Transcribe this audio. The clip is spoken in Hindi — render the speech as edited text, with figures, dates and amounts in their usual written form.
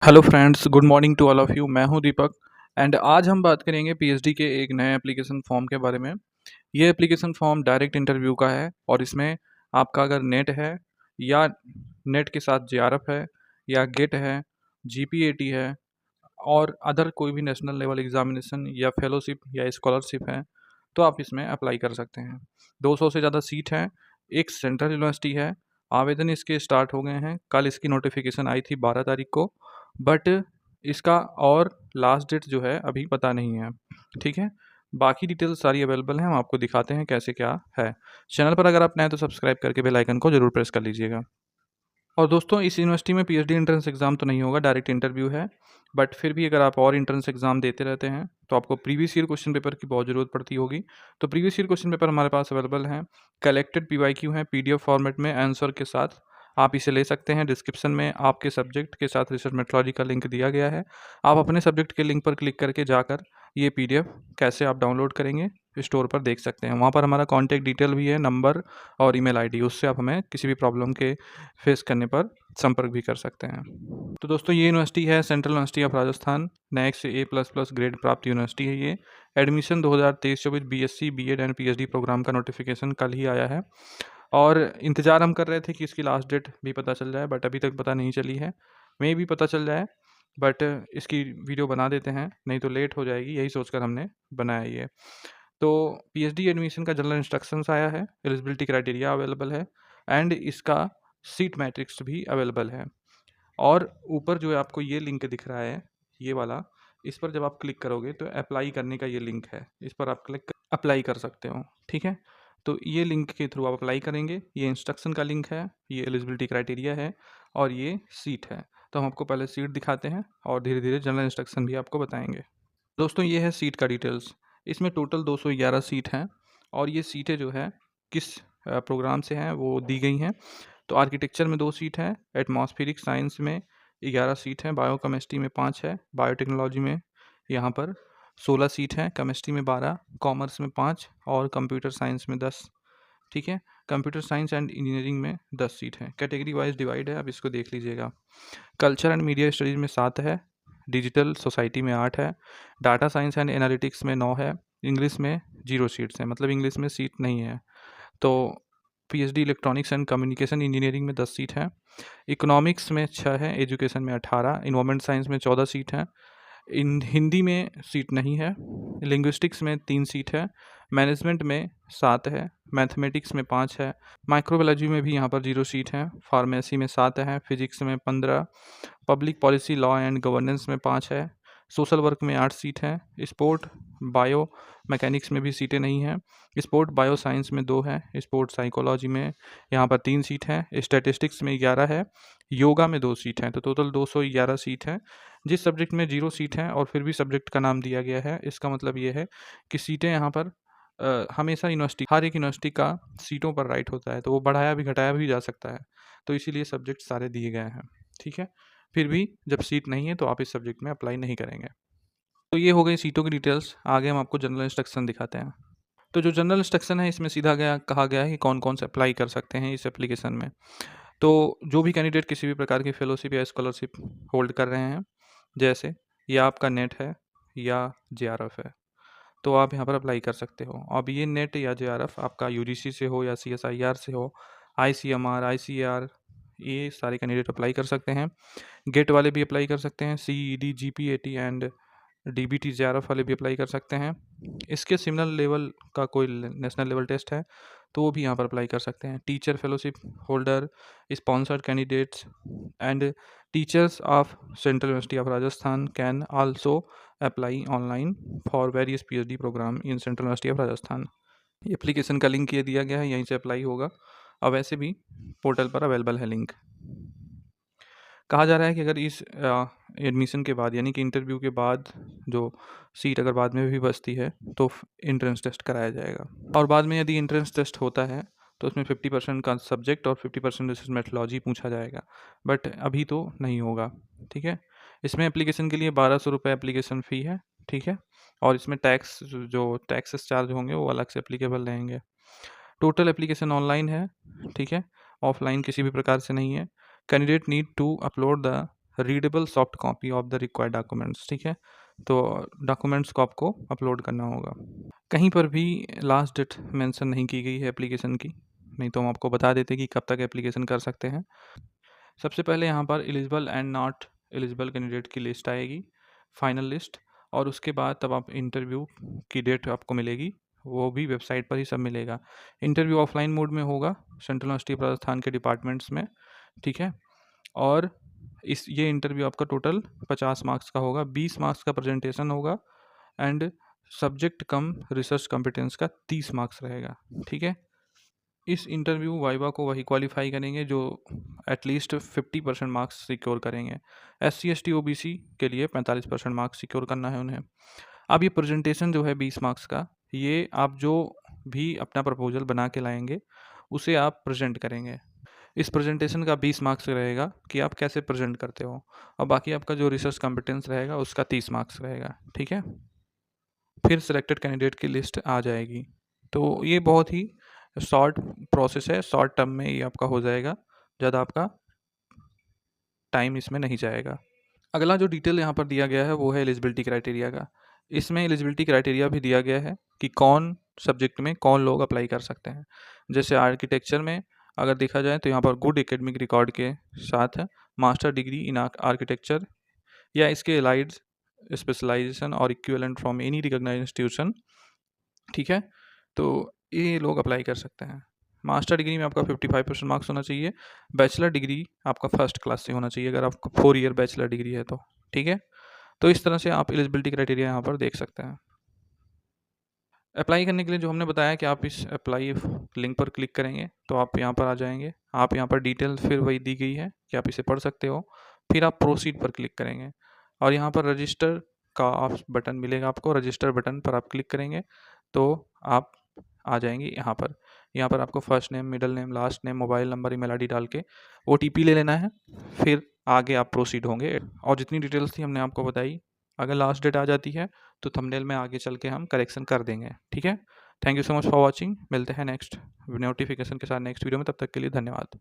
Hello friends, good morning to all of you. मैं हूं दीपक एंड आज हम बात करेंगे पीएचडी के एक नए एप्लीकेशन फॉर्म के बारे में। ये एप्लीकेशन फॉर्म डायरेक्ट इंटरव्यू का है और इसमें आपका अगर नेट है या नेट के साथ जेआरएफ है या गेट है, जीपीएटी है और अदर कोई भी नेशनल लेवल एग्जामिनेशन या फेलोशिप या स्कॉलरशिप है तो आप इसमें अप्लाई कर सकते हैं। 200 से ज़्यादा सीट हैं, एक सेंट्रल यूनिवर्सिटी है। आवेदन इसके स्टार्ट हो गए हैं, कल इसकी नोटिफिकेशन आई थी 12 तारीख को, बट इसका और लास्ट डेट जो है अभी पता नहीं है। ठीक है, बाकी डिटेल्स सारी अवेलेबल हैं, हम आपको दिखाते हैं कैसे क्या है। चैनल पर अगर आप नए हैं तो सब्सक्राइब करके बेल आइकन को जरूर प्रेस कर लीजिएगा। और दोस्तों, इस यूनिवर्सिटी में पीएचडी एंट्रेंस एग्ज़ाम तो नहीं होगा, डायरेक्ट इंटरव्यू है। बट फिर भी अगर आप और एंट्रेंस एग्ज़ाम देते रहते हैं तो आपको प्रीवियस ईयर क्वेश्चन पेपर की बहुत ज़रूरत पड़ती होगी। तो प्रीवियस ईयर क्वेश्चन पेपर हमारे पास अवेलेबल हैं, कलेक्टेड पीवाईक्यू हैं, पीडीएफ फॉर्मेट में आंसर के साथ। आप इसे ले सकते हैं। डिस्क्रिप्शन में आपके सब्जेक्ट के साथ रिसर्च मेथोडोलॉजी का लिंक दिया गया है। आप अपने सब्जेक्ट के लिंक पर क्लिक करके जाकर ये पीडीएफ कैसे आप डाउनलोड करेंगे स्टोर पर देख सकते हैं। वहाँ पर हमारा कॉन्टैक्ट डिटेल भी है, नंबर और ईमेल आईडी, उससे आप हमें किसी भी प्रॉब्लम के फेस करने पर संपर्क भी कर सकते हैं। तो दोस्तों, ये यूनिवर्सिटी है central university of Rajasthan, NAAC से A++ ग्रेड प्राप्त यूनिवर्सिटी है ये। Admission 2023-24 BSc, BEd and PhD programme का नोटिफिकेशन कल ही आया है और इंतज़ार हम कर रहे थे कि इसकी लास्ट डेट भी पता चल जाए, बट अभी तक पता नहीं चली है। मे भी पता चल जाए, बट इसकी वीडियो बना देते हैं, नहीं तो लेट हो जाएगी, यही सोचकर हमने बनाया ये। तो पीएचडी एडमिशन का जनरल इंस्ट्रक्शंस आया है, एलिजिबिलिटी क्राइटेरिया अवेलेबल है एंड इसका सीट मैट्रिक्स भी अवेलेबल है। और ऊपर जो है आपको ये लिंक दिख रहा है, ये वाला, इस पर जब आप क्लिक करोगे तो अप्लाई करने का ये लिंक है, इस पर आप क्लिक अप्लाई कर सकते हो। ठीक है, तो ये लिंक के थ्रू आप अप्लाई करेंगे। ये इंस्ट्रक्शन का लिंक है, ये एलिजिबिलिटी क्राइटेरिया है और ये सीट है। तो हम आपको पहले सीट दिखाते हैं और धीरे धीरे जनरल इंस्ट्रक्शन भी आपको बताएंगे। दोस्तों, ये है सीट का डिटेल्स। इसमें टोटल 211 सीट हैं और ये सीटें जो है किस प्रोग्राम से हैं वो दी गई हैं। तो आर्किटेक्चर में 2 सीट है, एटमॉस्फेरिक साइंस में 11 सीट हैं, बायोकेमिस्ट्री में 5 है, बायोटेक्नोलॉजी में यहाँ पर 16 सीट हैं, केमिस्ट्री में 12, कॉमर्स में 5 और कंप्यूटर साइंस में 10। ठीक है, कंप्यूटर साइंस एंड इंजीनियरिंग में 10 सीट हैं। कैटेगरी वाइज डिवाइड है, अब इसको देख लीजिएगा। कल्चर एंड मीडिया स्टडीज़ में 7 है, डिजिटल सोसाइटी में 8 है, डाटा साइंस एंड एनालिटिक्स में 9 है, इंग्लिश में 0 सीट्स हैं, मतलब इंग्लिश में सीट नहीं है। तो PhD electronics and communication engineering में 10 सीट हैं, इकोनॉमिक्स में 6 है, एजुकेशन में 18, इन्वायरमेंट साइंस में 14 सीट हैं, इन हिंदी में सीट नहीं है, लिंग्विस्टिक्स में 3 सीट है, मैनेजमेंट में 7 है, मैथमेटिक्स में 5 है, माइक्रोबायोलॉजी में भी यहाँ पर 0 सीट है, फार्मेसी में 7 है, फिजिक्स में 15, public policy law and governance में 5 है, सोशल वर्क में 8 सीट है, स्पोर्ट बायो मैकेनिक्स में भी सीटें नहीं हैं, स्पोर्ट बायो साइंस में 2 है, स्पोर्ट साइकोलॉजी में यहाँ पर 3 सीट है, स्टैटिस्टिक्स में 11 है, योगा में 2 सीट हैं। तो टोटल 211 सीट हैं। जिस सब्जेक्ट में 0 सीट हैं और फिर भी सब्जेक्ट का नाम दिया गया है, इसका मतलब ये है कि सीटें यहाँ पर हमेशा यूनिवर्सिटी, हर एक यूनिवर्सिटी का सीटों पर राइट होता है, तो वो बढ़ाया भी घटाया भी जा सकता है, तो इसीलिए सब्जेक्ट सारे दिए गए हैं। ठीक है, फिर भी जब सीट नहीं है तो आप इस सब्जेक्ट में अप्लाई नहीं करेंगे। तो ये हो गई सीटों की डिटेल्स। आगे हम आपको जनरल इंस्ट्रक्शन दिखाते हैं। तो जो जनरल इंस्ट्रक्शन है, इसमें सीधा गया कहा गया है कि कौन कौन से अप्लाई कर सकते हैं इस एप्लीकेशन में। तो जो भी कैंडिडेट किसी भी प्रकार की फेलोशिप या स्कॉलरशिप होल्ड कर रहे हैं, जैसे या आपका नेट है या जेआरएफ है, तो आप यहाँ पर अप्लाई कर सकते हो। अब ये नेट या जेआरएफ आपका यूजीसी से हो या सीएसआईआर से हो, आईसीएमआर, आईसीएआर, ये सारे कैंडिडेट अप्लाई कर सकते हैं। गेट वाले भी अप्लाई कर सकते हैं, सीईडी, जीपीएटी एंड डीबीटी जेआरएफ वाले भी अप्लाई कर सकते हैं। इसके सिमिलर लेवल का कोई नेशनल लेवल टेस्ट है तो वो भी यहाँ पर अप्लाई कर सकते हैं। Teacher fellowship holder, sponsored candidates and teachers of central university of Rajasthan can also apply online for various PhD programme in central university of Rajasthan. Application का लिंक ये दिया गया है, यहीं से अप्लाई होगा और वैसे भी पोर्टल पर अवेलेबल है लिंक। कहा जा रहा है कि अगर इस एडमिशन के बाद, यानी कि इंटरव्यू के बाद जो सीट अगर बाद में भी बचती है तो एंट्रेंस टेस्ट कराया जाएगा, और बाद में यदि एंट्रेंस टेस्ट होता है तो उसमें 50% का सब्जेक्ट और 50% रिसर्च मेथोडोलॉजी पूछा जाएगा, बट अभी तो नहीं होगा। ठीक है, इसमें एप्लीकेशन के लिए 1200 रुपये एप्लीकेशन फ़ी है। ठीक है, और इसमें टैक्स, जो टैक्सेस चार्ज होंगे वो अलग से एप्लीकेबल रहेंगे। टोटल एप्लीकेशन ऑनलाइन है। ठीक है, ऑफलाइन किसी भी प्रकार से नहीं है। Candidate need to upload the readable soft copy of the required documents, ठीक है। तो डॉक्यूमेंट्स को आपको अपलोड करना होगा। कहीं पर भी लास्ट डेट मेंशन नहीं की गई है एप्लीकेशन की, नहीं तो हम आपको बता देते कि कब तक एप्लीकेशन कर सकते हैं। सबसे पहले यहाँ पर eligible and not eligible candidate की लिस्ट आएगी, फाइनल लिस्ट, और उसके बाद तब आप इंटरव्यू की डेट आपको मिलेगी, वो भी वेबसाइट पर ही सब मिलेगा। इंटरव्यू ऑफलाइन मोड में होगा सेंट्रल यूनिवर्सिटी राजस्थान के डिपार्टमेंट्स में, ठीक है। और ये इंटरव्यू आपका टोटल 50 मार्क्स का होगा, 20 मार्क्स का प्रेजेंटेशन होगा and subject come research competence का 30 मार्क्स रहेगा, ठीक है। इस इंटरव्यू वाइवा को वही क्वालिफाई करेंगे जो एटलीस्ट 50% मार्क्स सिक्योर करेंगे। SC ST OBC के लिए 45% मार्क्स सिक्योर करना है उन्हें। अब ये प्रेजेंटेशन जो है 20 मार्क्स का, ये आप जो भी अपना प्रपोजल बना के लाएंगे उसे आप प्रेजेंट करेंगे। इस प्रेजेंटेशन का 20 मार्क्स रहेगा कि आप कैसे प्रेजेंट करते हो, और बाकी आपका जो रिसर्च कॉम्पिटेंस रहेगा उसका 30 मार्क्स रहेगा, ठीक है। फिर सिलेक्टेड कैंडिडेट की लिस्ट आ जाएगी। तो ये बहुत ही शॉर्ट प्रोसेस है, शॉर्ट टर्म में ये आपका हो जाएगा, ज़्यादा आपका टाइम इसमें नहीं जाएगा। अगला जो डिटेल यहाँ पर दिया गया है वो है एलिजिबिलिटी क्राइटेरिया का। इसमें एलिजिबिलिटी क्राइटेरिया भी दिया गया है कि कौन सब्जेक्ट में कौन लोग अप्लाई कर सकते हैं। जैसे आर्किटेक्चर में अगर देखा जाए तो यहाँ पर गुड एकेडमिक रिकॉर्ड के साथ मास्टर डिग्री इन आर्किटेक्चर या इसके एलाइड स्पेशलाइजेशन और equivalent from any recognised institution, ठीक है। तो ये लोग अप्लाई कर सकते हैं। मास्टर डिग्री में आपका 55% मार्क्स होना चाहिए। बैचलर डिग्री आपका फर्स्ट क्लास से होना चाहिए अगर आपका 4 ईयर बैचलर डिग्री है तो, ठीक है। तो इस तरह से आप एलिजिबिलिटी क्राइटेरिया यहाँ पर देख सकते हैं। अप्लाई करने के लिए जो हमने बताया कि आप इस अप्लाई लिंक पर क्लिक करेंगे तो आप यहाँ पर आ जाएंगे। आप यहाँ पर डिटेल फिर वही दी गई है कि आप इसे पढ़ सकते हो। फिर आप प्रोसीड पर क्लिक करेंगे और यहाँ पर रजिस्टर का आप बटन मिलेगा आपको। रजिस्टर बटन पर आप क्लिक करेंगे तो आप आ जाएंगे यहाँ पर। यहाँ पर आपको first name, middle name, last name, mobile number, email ID डाल के OTP ले लेना है। फिर आगे आप प्रोसीड होंगे और जितनी डिटेल्स थी हमने आपको बताई, अगर लास्ट डेट आ जाती है तो थंबनेल में आगे चल के हम करेक्शन कर देंगे, ठीक है। Thank you so much for watching. मिलते हैं नेक्स्ट नोटिफिकेशन के साथ नेक्स्ट वीडियो में, तब तक के लिए धन्यवाद।